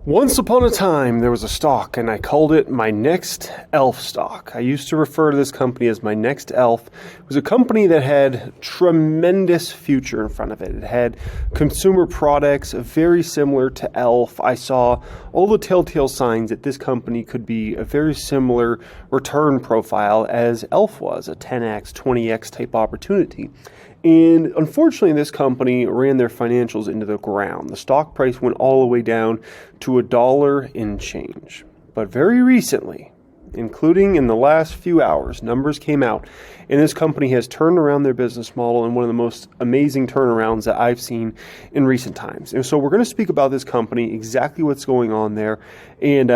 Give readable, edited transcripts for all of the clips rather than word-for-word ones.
Once upon a time, there was a stock, and I called it my next elf stock. I used to refer to this company as my next elf. It was a company that had tremendous future in front of it. It had consumer products very similar to elf. I saw all the telltale signs that this company could be a very similar return profile as elf was, a 10x, 20x type opportunity. And unfortunately, this company ran their financials into the ground. The stock price went all the way down to $1 and change. But very recently, including in the last few hours, numbers came out, and this company has turned around their business model in one of the most amazing turnarounds that I've seen in recent times. And so we're going to speak about this company, exactly what's going on there, and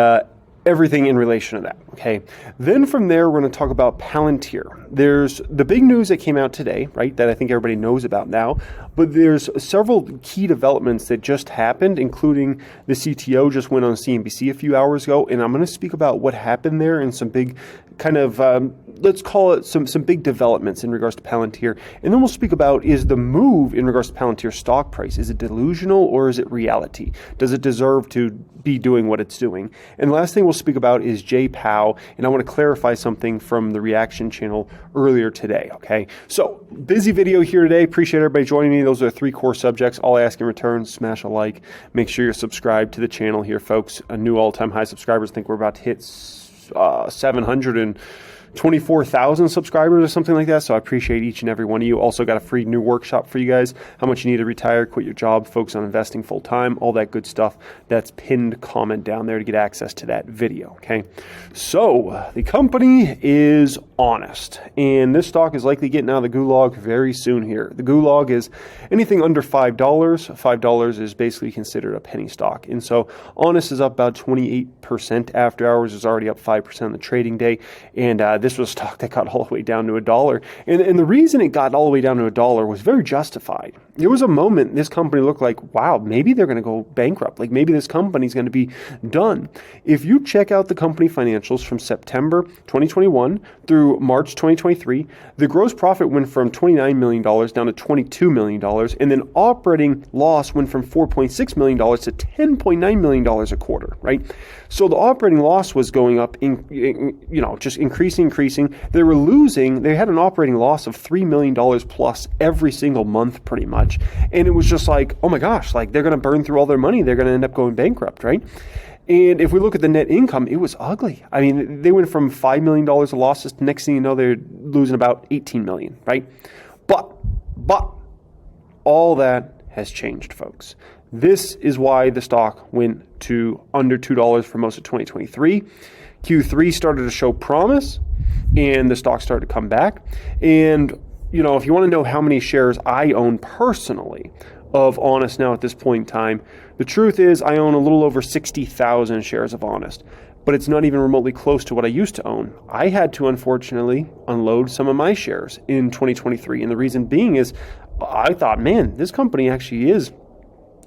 everything in relation to that, okay? Then from there, we're going to talk about Palantir. There's the big news that came out today, right, that I think everybody knows about now, but there's several key developments that just happened, including the CTO just went on CNBC a few hours ago, and I'm going to speak about what happened there and some big kind of, let's call it some big developments in regards to Palantir. And then we'll speak about, is the move in regards to Palantir's stock price, is it delusional or is it reality? Does it deserve to be doing what it's doing? And the last thing we'll speak about is Jay Powell, and I want to clarify something from the reaction channel earlier today, okay? So, busy video here today. Appreciate everybody joining me. Those are the three core subjects. All I ask in return, smash a like. Make sure you're subscribed to the channel here, folks. A new all-time high subscribers. I think we're about to hit 724,000 subscribers or something like that. So I appreciate each and every one of you. Also got a free new workshop for you guys. How much you need to retire, quit your job, focus on investing full time, all that good stuff. That's pinned comment down there to get access to that video. Okay. So the company is Honest, and this stock is likely getting out of the gulag very soon here. The gulag is anything under $5. $5 is basically considered a penny stock. And so Honest is up about 28% after hours, is already up 5% on the trading day. And this was a stock that got all the way down to $1. And the reason it got all the way down to $1 was very justified. There was a moment this company looked like, wow, maybe they're going to go bankrupt. Like maybe this company's going to be done. If you check out the company financials from September 2021 through March 2023, the gross profit went from $29 million down to $22 million. And then operating loss went from $4.6 million to $10.9 million a quarter, right? So the operating loss was going up, just increasing. They were losing, they had an operating loss of $3 million plus every single month pretty much. And it was just like, oh my gosh, like they're going to burn through all their money. They're going to end up going bankrupt, right? And if we look at the net income, it was ugly. I mean, they went from $5 million of losses to next thing you know, they're losing about $18 million, right? But all that has changed, folks. This is why the stock went to under $2 for most of 2023. Q3 started to show promise, and the stock started to come back. And, if you want to know how many shares I own personally of Honest now at this point in time, the truth is I own a little over 60,000 shares of Honest, but it's not even remotely close to what I used to own. I had to, unfortunately, unload some of my shares in 2023. And the reason being is I thought, man, this company actually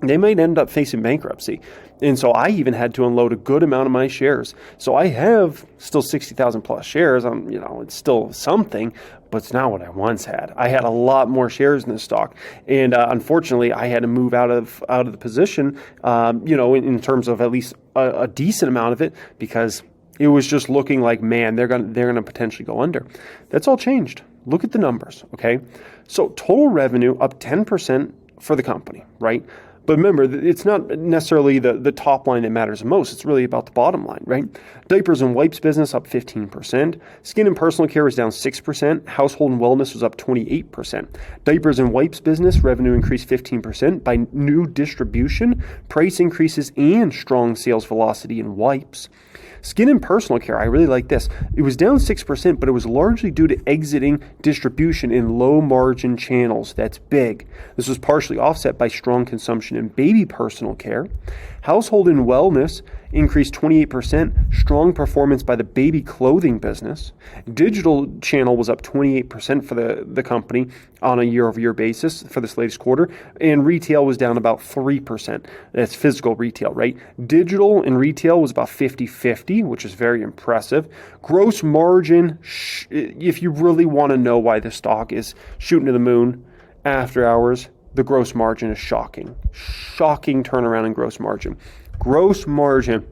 they might end up facing bankruptcy. And so I even had to unload a good amount of my shares. So I have still 60,000 plus shares. It's still something, but it's not what I once had. I had a lot more shares in this stock. And unfortunately, I had to move out of the position, in terms of at least a decent amount of it, because it was just looking like, man, they're gonna potentially go under. That's all changed. Look at the numbers, okay? So total revenue up 10% for the company, right? But remember, it's not necessarily the top line that matters the most. It's really about the bottom line, right? Diapers and wipes business up 15%. Skin and personal care was down 6%. Household and wellness was up 28%. Diapers and wipes business revenue increased 15% by new distribution, price increases, and strong sales velocity in wipes. Skin and personal care, I really like this. It was down 6%, but it was largely due to exiting distribution in low margin channels. That's big. This was partially offset by strong consumption in baby personal care. Household and wellness increased 28%, strong performance by the baby clothing business. Digital channel was up 28% for the company on a year-over-year basis for this latest quarter, and retail was down about 3%. That's physical retail, right? Digital and retail was about 50-50, which is very impressive. Gross margin, if you really want to know why the stock is shooting to the moon after hours, the gross margin is shocking. Shocking turnaround in gross margin. Gross margin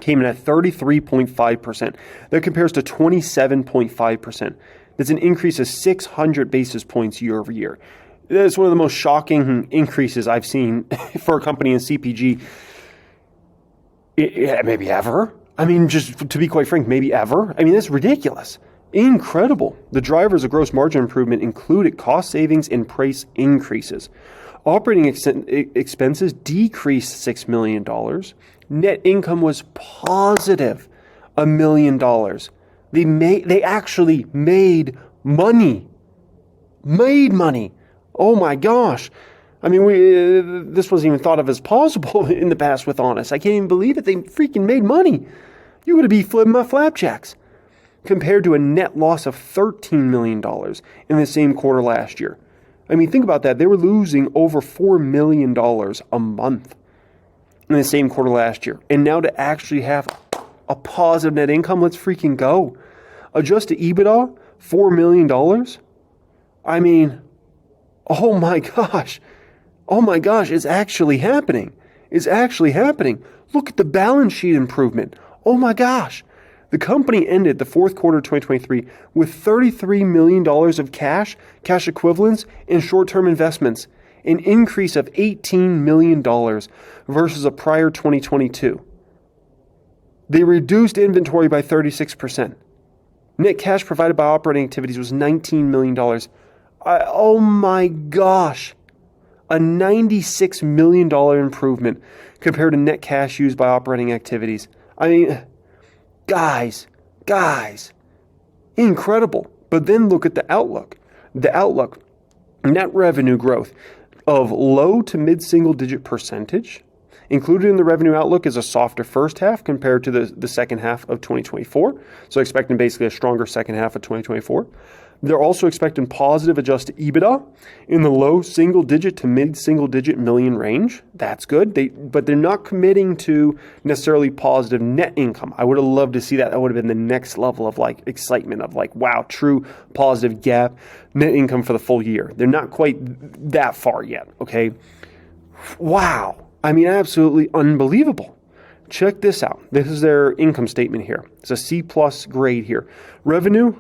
came in at 33.5%. That compares to 27.5%. That's an increase of 600 basis points year over year. That's one of the most shocking increases I've seen for a company in CPG, maybe ever. I mean, just to be quite frank, maybe ever. I mean, that's ridiculous. Incredible. The drivers of gross margin improvement included cost savings and price increases. Operating expenses decreased $6 million. Net income was positive $1 million. They actually made money. Oh my gosh. I mean, this wasn't even thought of as possible in the past with Honest. I can't even believe it. They freaking made money. You would be flipping my flapjacks. Compared to a net loss of $13 million in the same quarter last year. I mean, think about that. They were losing over $4 million a month in the same quarter last year. And now to actually have a positive net income, let's freaking go. Adjusted EBITDA, $4 million. I mean, oh my gosh, it's actually happening. Look at the balance sheet improvement. Oh my gosh. The company ended the fourth quarter of 2023 with $33 million of cash equivalents, and short-term investments, an increase of $18 million versus a prior 2022. They reduced inventory by 36%. Net cash provided by operating activities was $19 million. Oh my gosh. A $96 million improvement compared to net cash used by operating activities. I mean, guys, incredible. But then look at the outlook. Net revenue growth of low to mid-single digit percentage. Included in the revenue outlook is a softer first half compared to the second half of 2024. So expecting basically a stronger second half of 2024. They're also expecting positive adjusted EBITDA in the low single digit to mid single digit million range. That's good. But they're not committing to necessarily positive net income. I would have loved to see that. That would have been the next level of like excitement of like, wow, true positive GAAP net income for the full year. They're not quite that far yet. Okay. Wow. I mean, absolutely unbelievable. Check this out. This is their income statement here. It's a C+ grade here. Revenue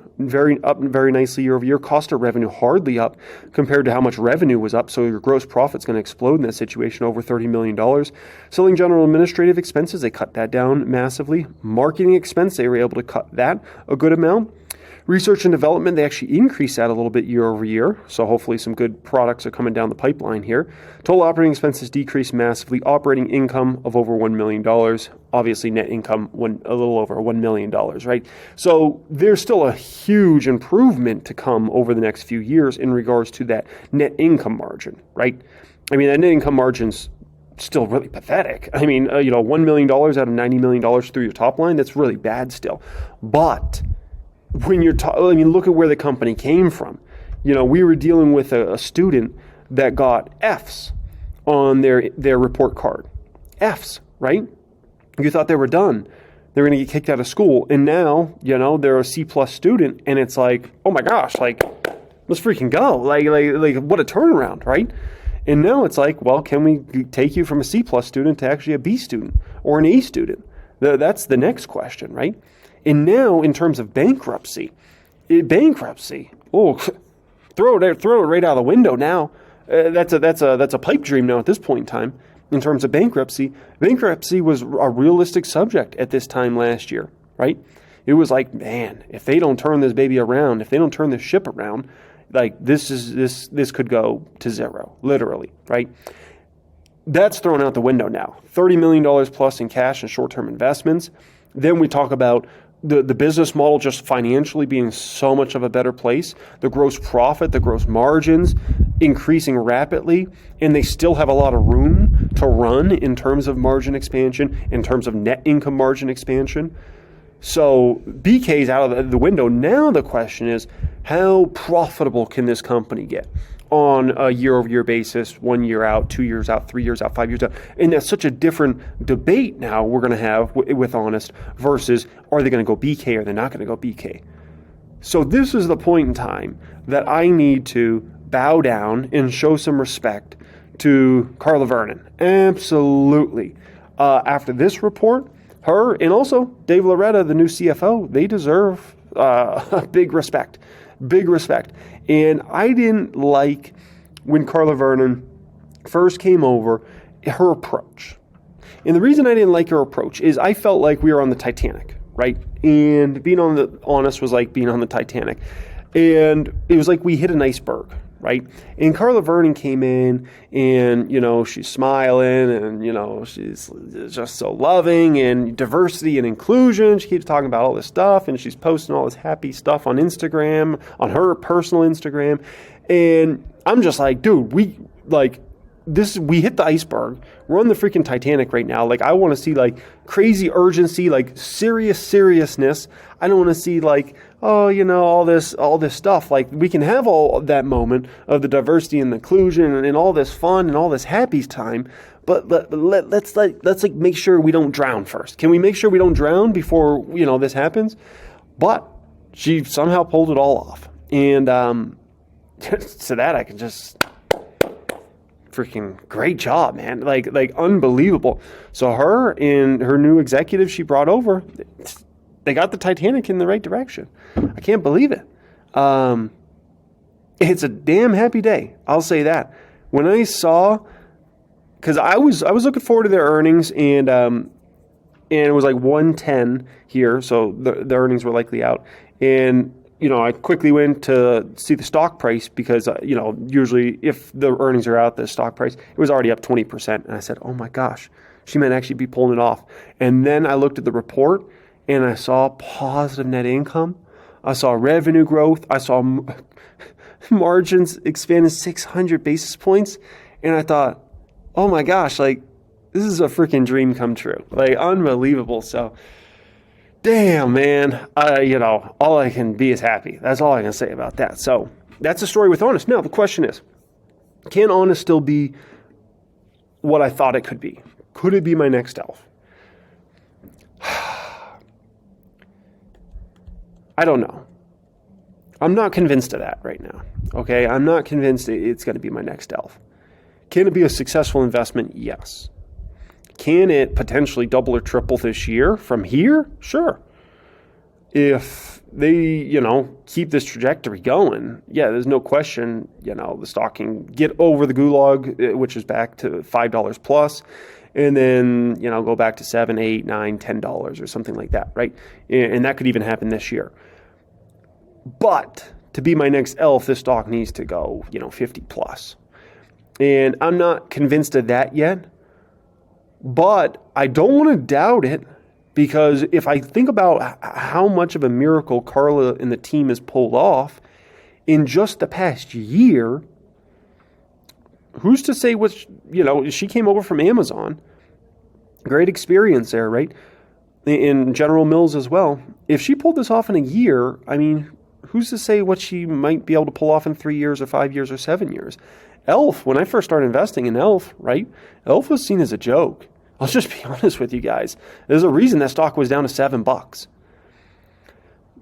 up very nicely year over year. Cost of revenue hardly up compared to how much revenue was up. So your gross profit's going to explode in that situation, over $30 million. Selling general administrative expenses, they cut that down massively. Marketing expense, they were able to cut that a good amount. Research and development, they actually increased that a little bit year over year. So hopefully some good products are coming down the pipeline here. Total operating expenses decreased massively. Operating income of over $1 million. Obviously net income a little over $1 million, right? So there's still a huge improvement to come over the next few years in regards to that net income margin, right? I mean, that net income margin's still really pathetic. I mean, $1 million out of $90 million through your top line, that's really bad still. But when you're look at where the company came from. We were dealing with a student that got Fs on their report card. Fs, right? You thought they were done. They were going to get kicked out of school. And now, they're a C+ student. And it's like, oh my gosh, like, let's freaking go. Like what a turnaround, right? And now it's like, well, can we take you from a C+ student to actually a B student or an A student? That's the next question, right? And now, in terms of bankruptcy, oh, throw it right out of the window now. That's a pipe dream now at this point in time. In terms of bankruptcy was a realistic subject at this time last year, right? It was like, man, if they don't turn this baby around, if they don't turn this ship around, like this could go to zero, literally, right? That's thrown out the window now. $30 million plus in cash and short-term investments. Then we talk about the business model just financially being so much of a better place, the gross profit, the gross margins increasing rapidly, and they still have a lot of room to run in terms of margin expansion, in terms of net income margin expansion. So BK's out of the window. Now the question is, how profitable can this company get on a year-over-year basis, 1 year out, 2 years out, 3 years out, 5 years out? And that's such a different debate now we're going to have with Honest versus are they going to go BK or they're not going to go BK? So this is the point in time that I need to bow down and show some respect to Carla Vernon. Absolutely. after this report, her and also Dave Loretta, the new CFO, they deserve big respect. Big respect. And I didn't like when Carla Vernon first came over, her approach. And the reason I didn't like her approach is I felt like we were on the Titanic, right? And being honest was like being on the Titanic. And it was like we hit an iceberg, right? And Carla Vernon came in and, she's smiling and, she's just so loving and diversity and inclusion. She keeps talking about all this stuff and she's posting all this happy stuff on Instagram, on her personal Instagram. And I'm just like, dude, we hit the iceberg. We're on the freaking Titanic right now. Like, I want to see like crazy urgency, like seriousness. I don't want to see like, all this stuff. Like, we can have all that moment of the diversity and the inclusion and all this fun and all this happy time. But let's make sure we don't drown first. Can we make sure we don't drown before, this happens? But she somehow pulled it all off. And to that, I can just freaking great job, man. Like unbelievable. So her and her new executive she brought over, they got the Titanic in the right direction. I can't believe it. It's a damn happy day. I'll say that. When I saw, because I was looking forward to their earnings, and it was like 110 here, so the earnings were likely out, and I quickly went to see the stock price because, usually if the earnings are out, the stock price, it was already up 20%. And I said, oh my gosh, she might actually be pulling it off. And then I looked at the report and I saw positive net income. I saw revenue growth. I saw margins expanded 600 basis points. And I thought, oh my gosh, like this is a freaking dream come true. Like unbelievable. So damn, man, all I can be is happy. That's all I can say about that. So that's the story with Honest. Now, the question is, can Honest still be what I thought it could be? Could it be my next elf? I don't know. I'm not convinced of that right now, okay? I'm not convinced it's going to be my next elf. Can it be a successful investment? Yes. Can it potentially double or triple this year from here? Sure. If they, keep this trajectory going, yeah, there's no question, the stock can get over the gulag, which is back to $5 plus, and then, go back to $7, $8, $9, $10 or something like that, right? And that could even happen this year. But to be my next elf, this stock needs to go, 50 plus. And I'm not convinced of that yet. But I don't want to doubt it, because if I think about how much of a miracle Carla and the team has pulled off in just the past year, who's to say she came over from Amazon. Great experience there, right? In General Mills as well. If she pulled this off in a year, I mean, who's to say what she might be able to pull off in 3 years or 5 years or 7 years? Elf, when I first started investing in Elf, right? Elf was seen as a joke. I'll just be honest with you guys. There's a reason that stock was down to $7.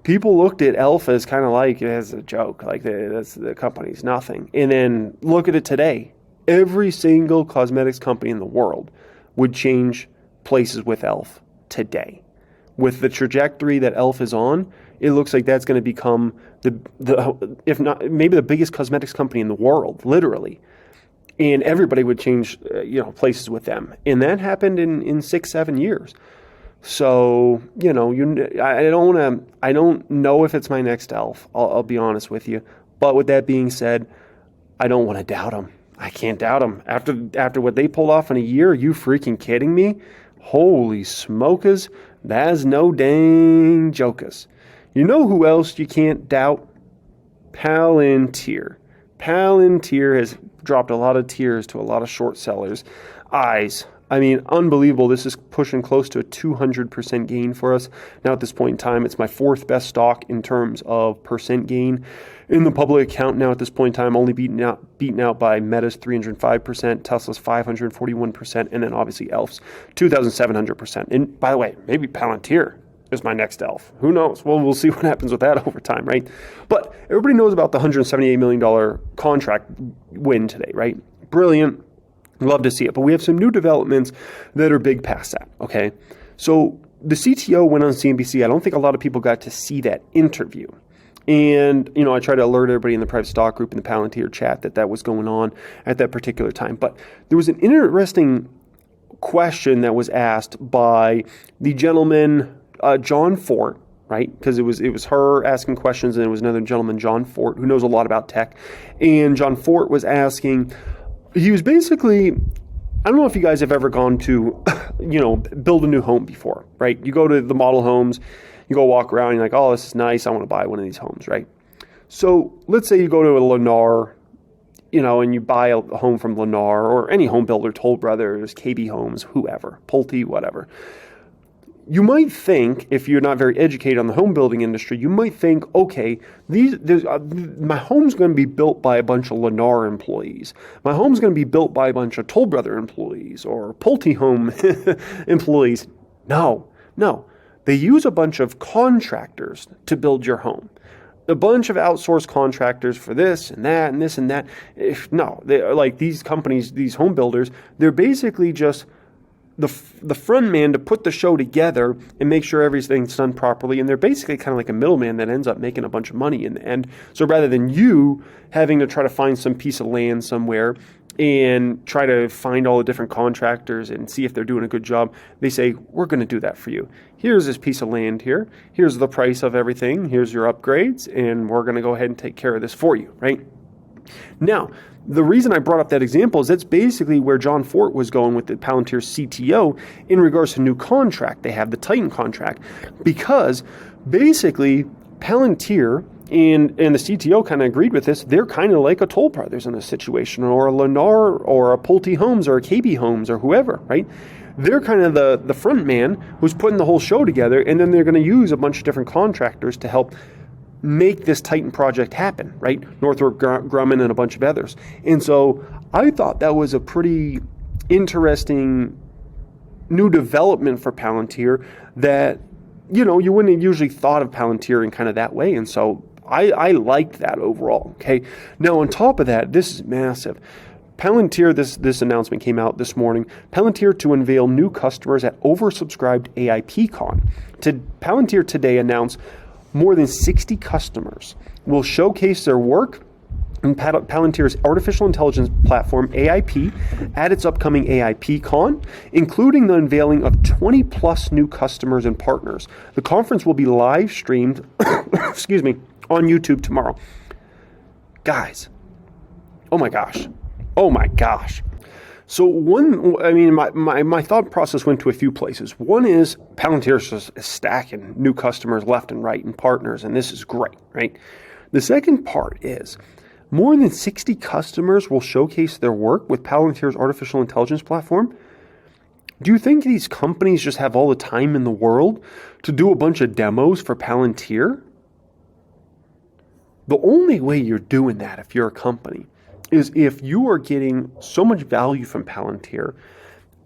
People looked at Elf as kind of like as a joke, like the company's nothing. And then look at it today. Every single cosmetics company in the world would change places with Elf today. With the trajectory that Elf is on, it looks like that's going to become the if not maybe the biggest cosmetics company in the world, literally. And everybody would change, places with them. And that happened in 6-7 years. So, I don't know if it's my next elf. I'll be honest with you. But with that being said, I don't want to doubt them. I can't doubt them. After what they pulled off in a year, are you freaking kidding me? Holy smokers, that's no dang jokers. You know who else you can't doubt? Palantir. Palantir has dropped a lot of tears to a lot of short sellers' eyes. I mean, unbelievable. This is pushing close to a 200% gain for us. Now at this point in time, it's my fourth best stock in terms of percent gain in the public account. Now at this point in time, only beaten out by Meta's 305%, Tesla's 541%, and then obviously Elf's 2,700%. And by the way, maybe Palantir is my next elf. Who knows? Well, we'll see what happens with that over time, right? But everybody knows about the $178 million contract win today, right? Brilliant. Love to see it. But we have some new developments that are big past that, okay? So the CTO went on CNBC. I don't think a lot of people got to see that interview. And, I try to alert everybody in the private stock group in the Palantir chat that was going on at that particular time. But there was an interesting question that was asked by the gentleman, John Fort, right? Because it was her asking questions, and it was another gentleman, John Fort, who knows a lot about tech. And John Fort was asking, he was basically, I don't know if you guys have ever gone to, build a new home before, right? You go to the model homes, you go walk around, you're like, oh, this is nice, I want to buy one of these homes, right? So let's say you go to a Lennar, and you buy a home from Lennar or any home builder, Toll Brothers, KB Homes, whoever, Pulte, whatever. You might think, if you're not very educated on the home building industry, you might think, okay, my home's going to be built by a bunch of Lennar employees. My home's going to be built by a bunch of Toll Brother employees or Pulte Home employees. No. They use a bunch of contractors to build your home. A bunch of outsourced contractors for this and that and this and that. They're like these companies, these home builders, they're basically just the front man to put the show together and make sure everything's done properly. And they're basically kind of like a middleman that ends up making a bunch of money in the end. So rather than you having to try to find some piece of land somewhere and try to find all the different contractors and see if they're doing a good job, they say, we're going to do that for you. Here's this piece of land here. Here's the price of everything. Here's your upgrades. And we're going to go ahead and take care of this for you, right? Now, the reason I brought up that example is that's basically where John Fort was going with the Palantir CTO in regards to new contract. They have the Titan contract because basically Palantir and the CTO kind of agreed with this. They're kind of like a Toll Brothers in this situation, or a Lennar or a Pulte Homes or a KB Homes or whoever, right? They're kind of the front man who's putting the whole show together, and then they're going to use a bunch of different contractors to help make this Titan project happen, right? Northrop Grumman and a bunch of others. And so I thought that was a pretty interesting new development for Palantir that, you wouldn't have usually thought of Palantir in kind of that way. And so I liked that overall, okay? Now, on top of that, this is massive. Palantir, this announcement came out this morning. Palantir to unveil new customers at oversubscribed AIPCon. Palantir today announced more than 60 customers will showcase their work in Palantir's artificial intelligence platform, AIP, at its upcoming AIPCon, including the unveiling of 20 plus new customers and partners. The conference will be live streamed, on YouTube tomorrow. Guys, oh my gosh. So my thought process went to a few places. One is Palantir's just stacking new customers left and right and partners, and this is great, right? The second part is more than 60 customers will showcase their work with Palantir's artificial intelligence platform. Do you think these companies just have all the time in the world to do a bunch of demos for Palantir? The only way you're doing that if you're a company is if you are getting so much value from Palantir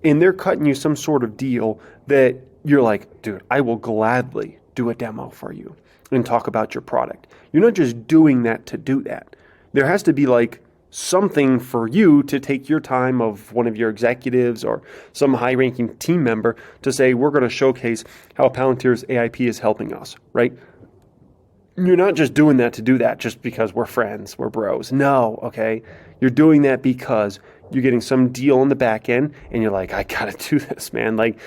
and they're cutting you some sort of deal that you're like, dude, I will gladly do a demo for you and talk about your product. You're not just doing that to do that. There has to be like something for you to take your time of one of your executives or some high-ranking team member to say, we're going to showcase how Palantir's AIP is helping us, right? You're not just doing that to do that just because we're friends, we're bros. No, okay? You're doing that because you're getting some deal on the back end and you're like, I got to do this, man. Like,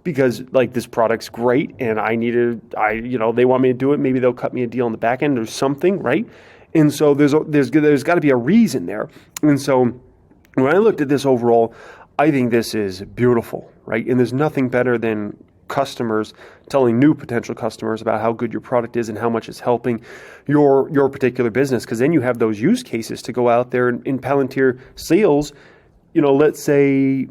because like this product's great and they want me to do it. Maybe they'll cut me a deal on the back end or something, right? And so there's got to be a reason there. And so when I looked at this overall, I think this is beautiful, right? And there's nothing better than customers telling new potential customers about how good your product is and how much it's helping your particular business, because then you have those use cases to go out there in Palantir sales. Let's say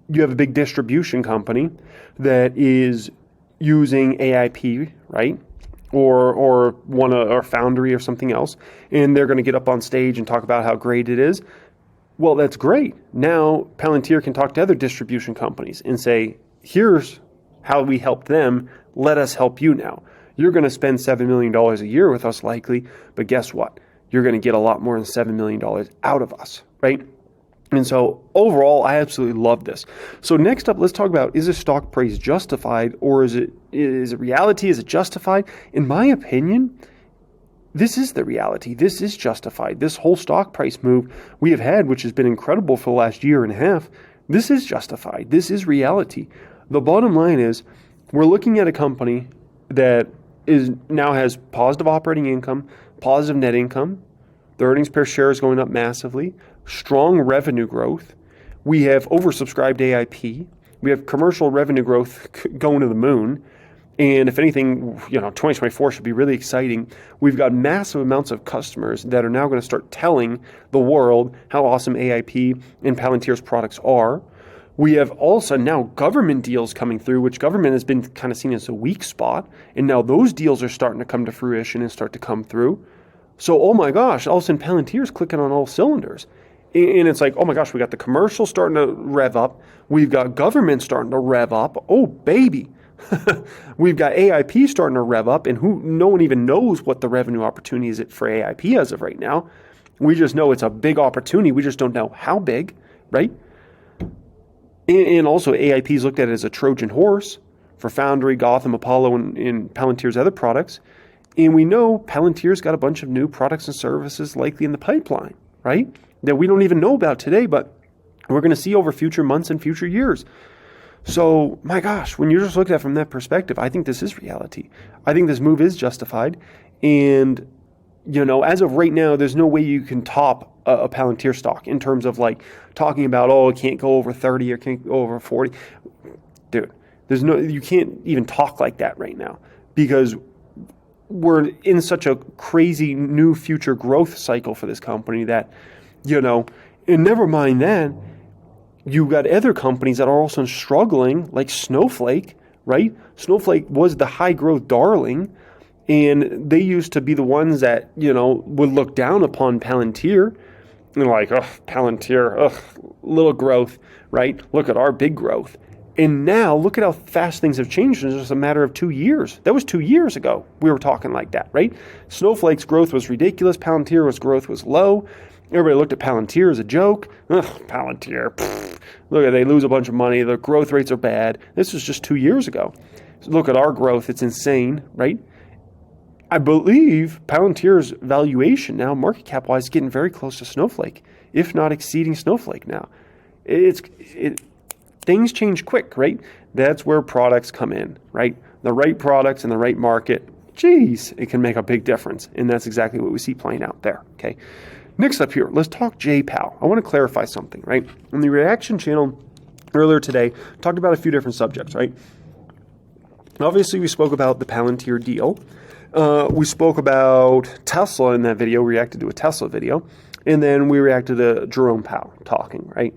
you have a big distribution company that is using AIP, right? Or Foundry or something else, and they're going to get up on stage and talk about how great it is. Well, that's great. Now Palantir can talk to other distribution companies and say, here's how we helped them. Let us help you now. You're going to spend $7 million a year with us likely, but guess what? You're going to get a lot more than $7 million out of us, right? And so overall, I absolutely love this. So next up, let's talk about, is this stock price justified, or is it reality? Is it justified? In my opinion, this is the reality. This is justified. This whole stock price move we have had, which has been incredible for the last year and a half, this is justified. This is reality. The bottom line is, we're looking at a company that now has positive operating income, positive net income. The earnings per share is going up massively. Strong revenue growth. We have oversubscribed AIP. We have commercial revenue growth going to the moon. And if anything, 2024 should be really exciting. We've got massive amounts of customers that are now going to start telling the world how awesome AIP and Palantir's products are. We have also now government deals coming through, which government has been kind of seen as a weak spot. And now those deals are starting to come to fruition and start to come through. So, oh my gosh, all of a sudden Palantir's clicking on all cylinders. And it's like, oh my gosh, we got the commercial starting to rev up. We've got government starting to rev up. Oh, baby. We've got AIP starting to rev up, and no one even knows what the revenue opportunity is for AIP as of right now. We just know it's a big opportunity. We just don't know how big, right? And also AIP is looked at as a Trojan horse for Foundry, Gotham, Apollo, and Palantir's other products. And we know Palantir's got a bunch of new products and services likely in the pipeline, right? That we don't even know about today, but we're going to see over future months and future years. So, my gosh, when you're just looking at it from that perspective, I think this is reality. I think this move is justified. And, as of right now, there's no way you can top a Palantir stock in terms of like talking about, it can't go over 30 or can't go over 40. Dude, you can't even talk like that right now because we're in such a crazy new future growth cycle for this company that, and never mind that, you've got other companies that are also struggling, like Snowflake, right? Snowflake was the high growth darling, and they used to be the ones that, would look down upon Palantir. And like, Palantir, little growth, right? Look at our big growth. And now look at how fast things have changed in just a matter of 2 years. That was 2 years ago. We were talking like that, right? Snowflake's growth was ridiculous. Palantir's growth was low. Everybody looked at Palantir as a joke. Palantir, look, they lose a bunch of money. Their growth rates are bad. This was just 2 years ago. So look at our growth. It's insane, right? I believe Palantir's valuation now, market cap-wise, is getting very close to Snowflake, if not exceeding Snowflake now. Things change quick, right? That's where products come in, right? The right products in the right market, geez, it can make a big difference. And that's exactly what we see playing out there, okay? Next up here, let's talk JPAL. I want to clarify something, right? On the reaction channel earlier today, talked about a few different subjects, right? Obviously, we spoke about the Palantir deal. We spoke about Tesla in that video, reacted to a Tesla video. And then we reacted to Jerome Powell talking, right?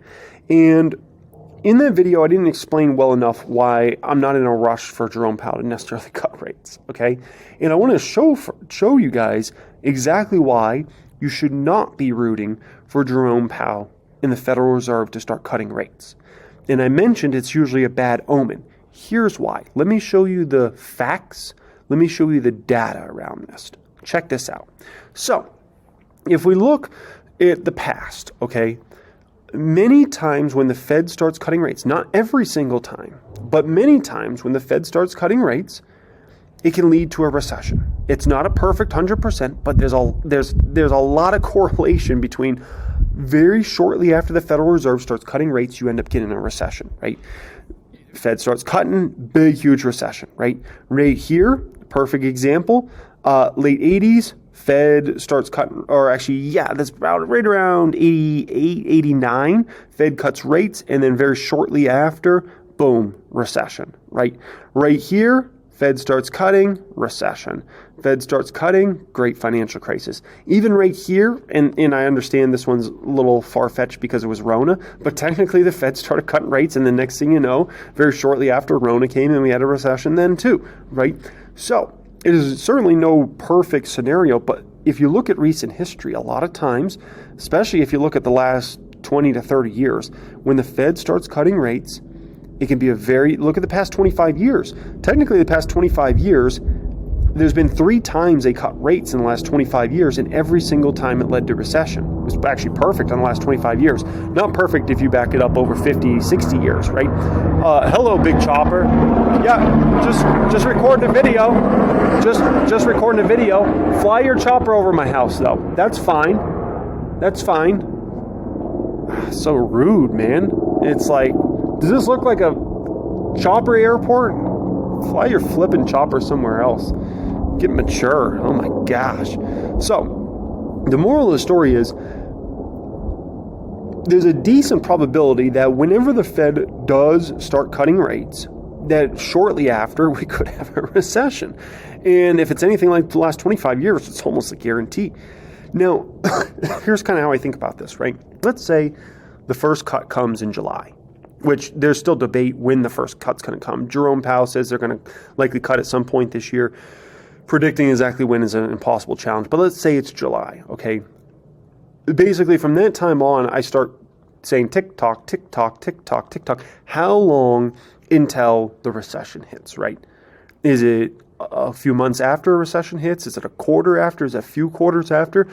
And in that video, I didn't explain well enough why I'm not in a rush for Jerome Powell to necessarily cut rates, okay? And I want to show you guys exactly why you should not be rooting for Jerome Powell in the Federal Reserve to start cutting rates. And I mentioned it's usually a bad omen. Here's why. Let me show you the facts. Let me show you the data around this. Check this out. So, if we look at the past, okay, many times when the Fed starts cutting rates, not every single time, but many times when the Fed starts cutting rates, it can lead to a recession. It's not a perfect 100%, but there's a lot of correlation between very shortly after the Federal Reserve starts cutting rates, you end up getting a recession, right? Fed starts cutting, big, huge recession, right? Right here, perfect example, late 80s, Fed starts cutting, or actually, yeah, that's about right around 88, 89. Fed cuts rates, and then very shortly after, boom, recession, right? Right here, Fed starts cutting, recession. Fed starts cutting, great financial crisis. Even right here, and I understand this one's a little far-fetched because it was Rona, but technically the Fed started cutting rates, and the next thing you know, very shortly after Rona came and we had a recession then too, right? So it is certainly no perfect scenario, but if you look at recent history, a lot of times, especially if you look at the last 20 to 30 years, when the Fed starts cutting rates, it can be look at the past 25 years. Technically, the past 25 years, there's been 3 times they cut rates in the last 25 years, and every single time it led to recession. It was actually perfect in the last 25 years. Not perfect if you back it up over 50, 60 years, right? Hello, Big Chopper. Yeah, just recording a video. Just recording a video. Fly your chopper over my house, though. That's fine. That's fine. So rude, man. It's like, does this look like a chopper airport? Fly your flipping chopper somewhere else. Get mature. Oh my gosh. So, the moral of the story is there's a decent probability that whenever the Fed does start cutting rates, that shortly after we could have a recession. And if it's anything like the last 25 years, it's almost a guarantee. Now, here's kind of how I think about this, right? Let's say the first cut comes in July, which there's still debate when the first cut's going to come. Jerome Powell says they're going to likely cut at some point this year. Predicting exactly when is an impossible challenge, but let's say it's July, okay? Basically, from that time on, I start saying tick-tock, tick-tock, tick-tock, tick-tock. How long until the recession hits, right? Is it a few months after a recession hits? Is it a quarter after? Is it a few quarters after?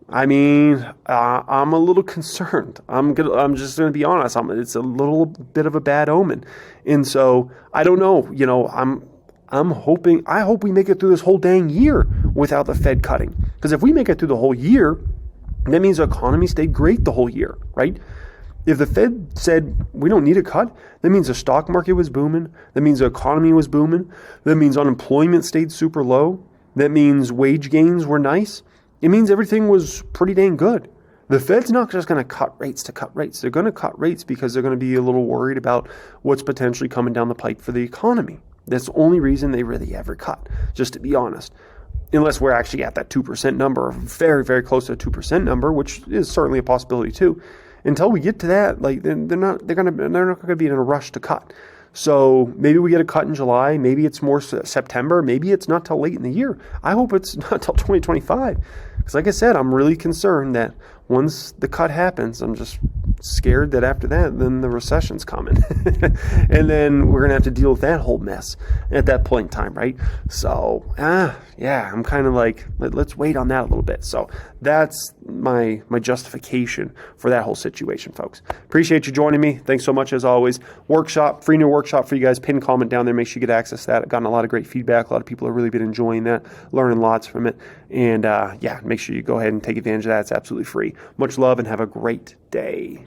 I mean, I'm a little concerned. I'm just going to be honest. It's a little bit of a bad omen. And so, I don't know, I hope we make it through this whole dang year without the Fed cutting. Because if we make it through the whole year, that means the economy stayed great the whole year, right? If the Fed said we don't need a cut, that means the stock market was booming. That means the economy was booming. That means unemployment stayed super low. That means wage gains were nice. It means everything was pretty dang good. The Fed's not just going to cut rates to cut rates. They're going to cut rates because they're going to be a little worried about what's potentially coming down the pike for the economy. That's the only reason they really ever cut, just to be honest. Unless we're actually at that 2% number, very, very close to a 2% number, which is certainly a possibility too. Until we get to that, like they're not going to be in a rush to cut. So maybe we get a cut in July. Maybe it's more September. Maybe it's not till late in the year. I hope it's not till 2025. Because like I said, I'm really concerned that once the cut happens, I'm just scared that after that, then the recession's coming. And then we're going to have to deal with that whole mess at that point in time, right? So, yeah, I'm kind of like, let's wait on that a little bit. So that's my justification for that whole situation, folks. Appreciate you joining me. Thanks so much as always. Workshop, free new workshop for you guys. Pin comment down there. Make sure you get access to that. I've gotten a lot of great feedback. A lot of people have really been enjoying that, learning lots from it. And yeah, make sure you go ahead and take advantage of that. It's absolutely free. Much love and have a great day.